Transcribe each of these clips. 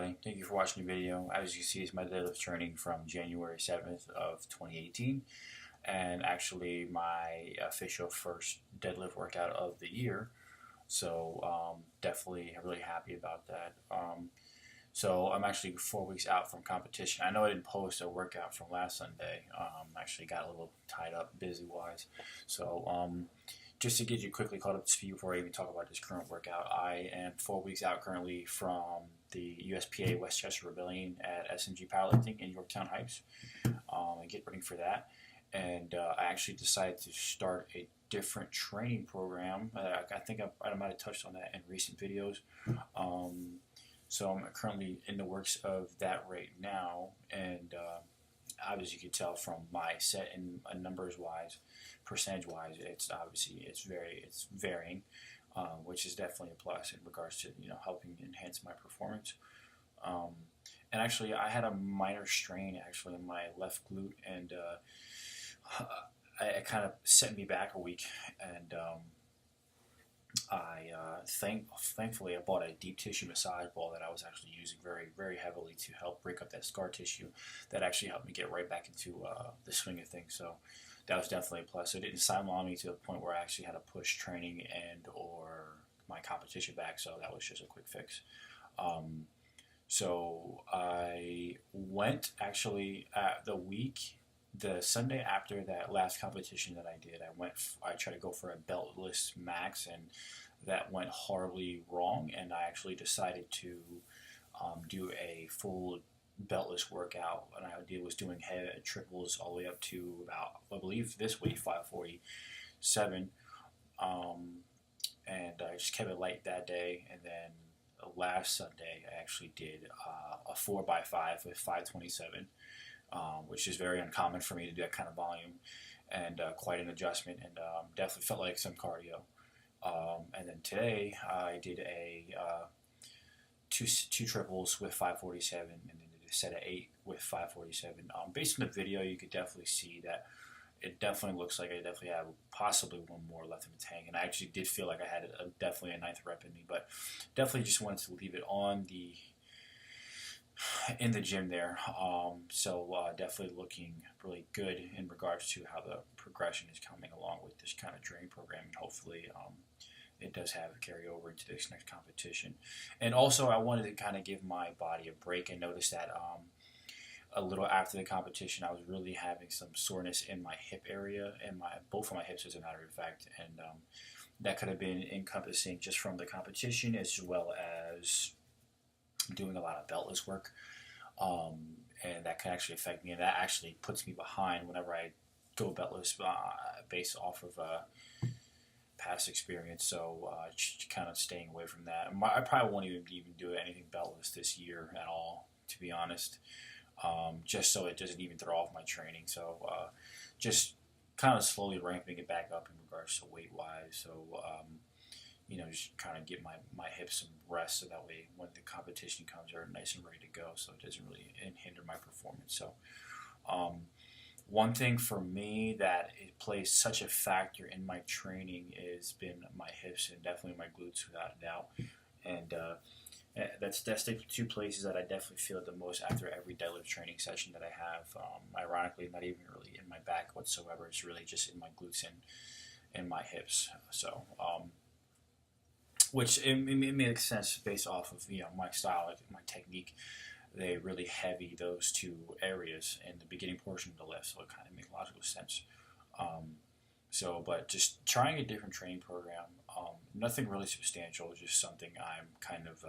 everybody. Thank you for watching the video. As you see, it's my deadlift training from January 7th of 2018, and actually my official first deadlift workout of the year. So definitely really happy about that. So I'm actually 4 weeks out from competition. I know I didn't post a workout from last Sunday. Actually got a little tied up busy-wise. So just to get you quickly caught up to speed before I even talk about this current workout, I am 4 weeks out currently from the USPA Westchester Rebellion at SMG Powerlifting in Yorktown Heights. I get ready for that. And I actually decided to start a different training program. I think I might have touched on that in recent videos. So I'm currently in the works of that right now, and obviously you can tell from my set and numbers wise, percentage wise, it's varying, which is definitely a plus in regards to helping enhance my performance. And actually, I had a minor strain actually in my left glute, and it kind of set me back a week, and thankfully I bought a deep tissue massage ball that I was actually using very heavily to help break up that scar tissue. That actually helped me get right back into the swing of things. So that was definitely a plus. So it didn't sideline me to the point where I actually had to push training and or my competition back. So that was just a quick fix. So I went actually the Sunday after that last competition that I did, I tried to go for a beltless max, and that went horribly wrong, and I actually decided to do a full beltless workout. And I was doing head triples all the way up to about, I believe this week, 547, and I just kept it light that day. And then last Sunday I actually did a 4x5 with 527. Which is very uncommon for me to do that kind of volume, and quite an adjustment, and definitely felt like some cardio. And then today I did a two triples with 547, and then did a set of 8 with 547. Based on the video, you could definitely see that it definitely looks like I definitely have possibly one more left in the tank, and I actually did feel like I had definitely a 9th rep in me, but definitely just wanted to leave it on in the gym there. So definitely looking really good in regards to how the progression is coming along with this kind of training program, and hopefully it does have a carryover into this next competition. And also I wanted to kind of give my body a break, and notice that a little after the competition I was really having some soreness in my hip area, and both of my hips as a matter of fact, and that could have been encompassing just from the competition as well as doing a lot of beltless work, and that can actually affect me, and that actually puts me behind whenever I go beltless based off of past experience. So kind of staying away from that. I probably won't even do anything beltless this year at all, to be honest, just so it doesn't even throw off my training. So just kind of slowly ramping it back up in regards to weight wise. So just kind of get my hips some rest, so that way when the competition comes, they're nice and ready to go, so it doesn't really hinder my performance. So one thing for me that it plays such a factor in my training has been my hips, and definitely my glutes without a doubt. And that's the two places that I definitely feel the most after every deadlift training session that I have. Ironically, not even really in my back whatsoever. It's really just in my glutes and my hips. So which it makes sense based off of my style, my technique. They really heavy those two areas in the beginning portion of the lift, so it kind of makes logical sense. But just trying a different training program, nothing really substantial, just something I'm kind of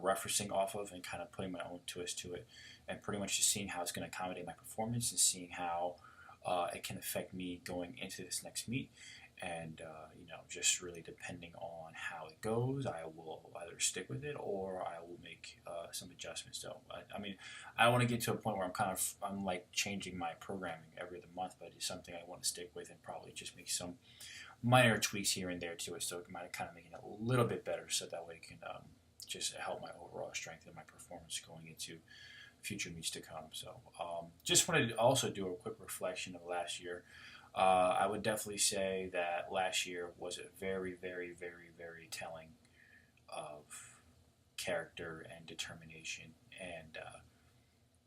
referencing off of and kind of putting my own twist to it, and pretty much just seeing how it's going to accommodate my performance, and seeing how it can affect me going into this next meet. And just really depending on how it goes, I will either stick with it or I will make some adjustments. So I don't want to get to a point where I'm like changing my programming every other month, but it's something I want to stick with, and probably just make some minor tweaks here and there to it, so it might kind of make it a little bit better, so that way it can just help my overall strength and my performance going into future meets to come. So just wanted to also do a quick reflection of last year. I would definitely say that last year was a very telling of character and determination, and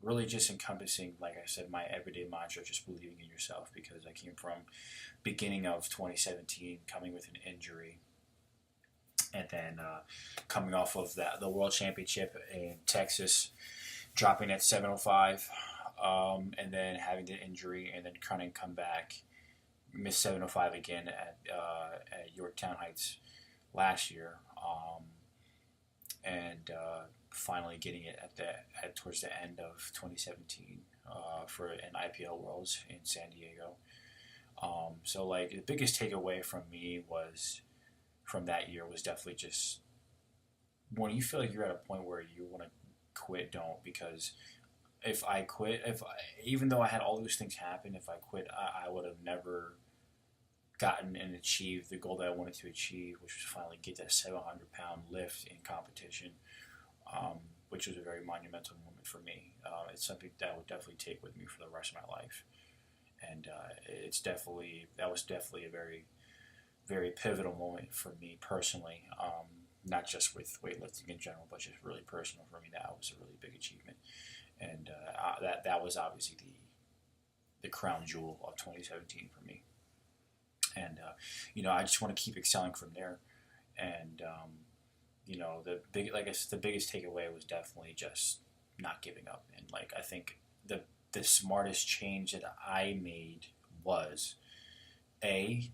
really just encompassing, like I said, my everyday mantra, just believing in yourself, because I came from beginning of 2017 coming with an injury, and then coming off of the World Championship in Texas, dropping at 705, and then having the injury, and then trying to come back, miss 705 again at Yorktown Heights last year, and finally getting it towards the end of 2017 for an IPL Worlds in San Diego. So like the biggest takeaway from me was from that year was definitely just when you feel like you're at a point where you want to quit, don't, because if I quit, even though I had all those things happen, if I quit, I would have never gotten and achieved the goal that I wanted to achieve, which was finally get that 700-pound lift in competition, which was a very monumental moment for me. It's something that I would definitely take with me for the rest of my life, and that was definitely a very, very pivotal moment for me personally. Not just with weightlifting in general, but just really personal for me. That was a really big achievement, and that was obviously the crown jewel of 2017 for me. And I just want to keep excelling from there. And the biggest takeaway was definitely just not giving up. And like I think the smartest change that I made was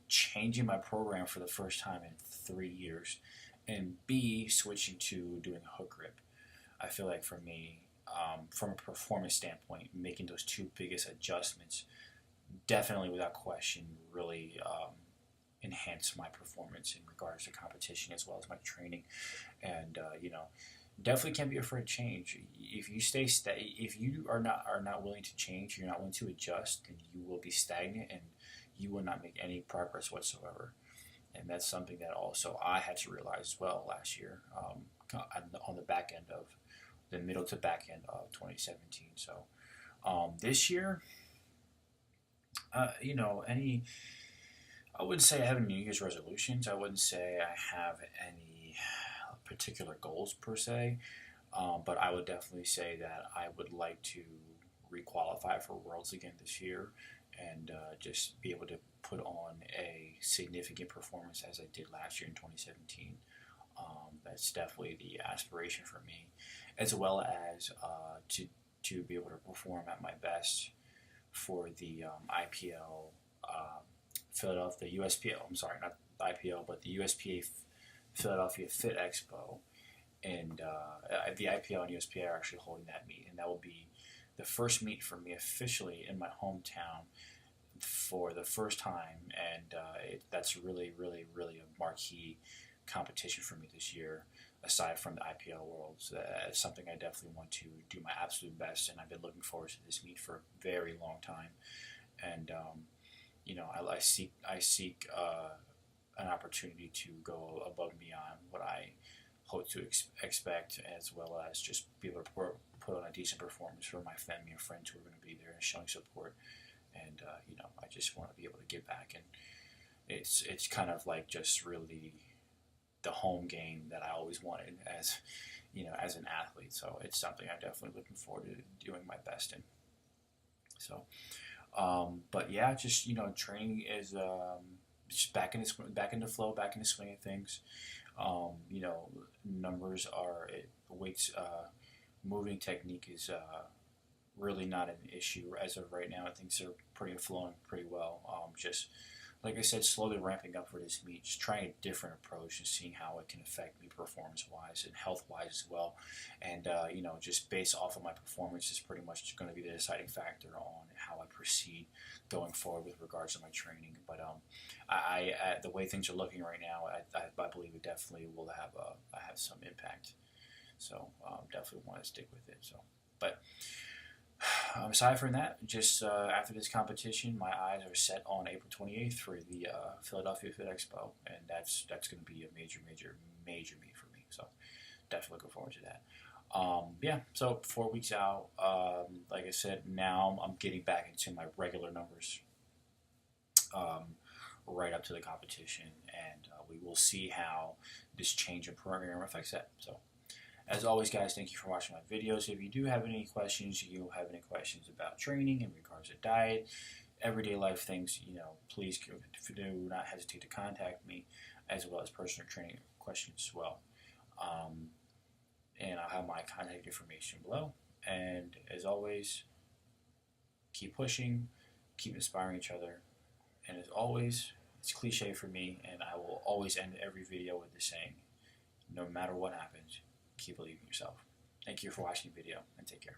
changing my program for the first time in 3 years, and B, switching to doing a hook grip. I feel like for me, from a performance standpoint, making those two biggest adjustments definitely, without question, really enhanced my performance in regards to competition as well as my training. And definitely can't be afraid of change. If you if you are not willing to change, you're not willing to adjust, then you will be stagnant and you will not make any progress whatsoever. And that's something that also I had to realize as well last year, on the back end of the middle to back end of 2017. So this year, I wouldn't say I have any New Year's resolutions. I wouldn't say I have any particular goals per se, but I would definitely say that I would like to requalify for Worlds again this year, and just be able to put on a significant performance as I did last year in 2017. That's definitely the aspiration for me, as well as to be able to perform at my best for the IPL Philadelphia, the USPL, I'm sorry, not the IPL, but the USPA Philadelphia Fit Expo. And the IPL and USPA are actually holding that meet, and that will be the first meet for me officially in my hometown for the first time, and that's really, really, really a marquee competition for me this year, aside from the IPL Worlds. It's something I definitely want to do my absolute best, and I've been looking forward to this meet for a very long time. And I seek an opportunity to go above and beyond what I hope to expect, as well as just be able to put on a decent performance for my family and friends who are going to be there and showing support. And I just want to be able to give back, and it's kind of like just really the home game that I always wanted as an athlete. So it's something I'm definitely looking forward to doing my best in. So, but yeah, just training is just back into flow, back into swing of things. Numbers are weights, moving technique is really not an issue as of right now. Things are flowing pretty well. Just like I said, slowly ramping up for this meet, just trying a different approach and seeing how it can affect me performance-wise and health-wise as well. And, just based off of my performance is pretty much going to be the deciding factor on how I proceed going forward with regards to my training. But the way things are looking right now, I believe it definitely will have some impact. So definitely want to stick with it. So, but aside from that, just after this competition, my eyes are set on April 28th for the Philadelphia Fit Expo, and that's going to be a major meet for me. So definitely looking forward to that. So 4 weeks out, like I said, now I'm getting back into my regular numbers right up to the competition, and we will see how this change in program affects that. So As always, guys, thank you for watching my videos. If you do have any questions, about training in regards to diet, everyday life things, please do not hesitate to contact me, as well as personal training questions as well. And I'll have my contact information below. And as always, keep pushing, keep inspiring each other. And as always, it's cliche for me, and I will always end every video with the saying, no matter what happens, keep believing in yourself. Thank you for watching the video, and take care.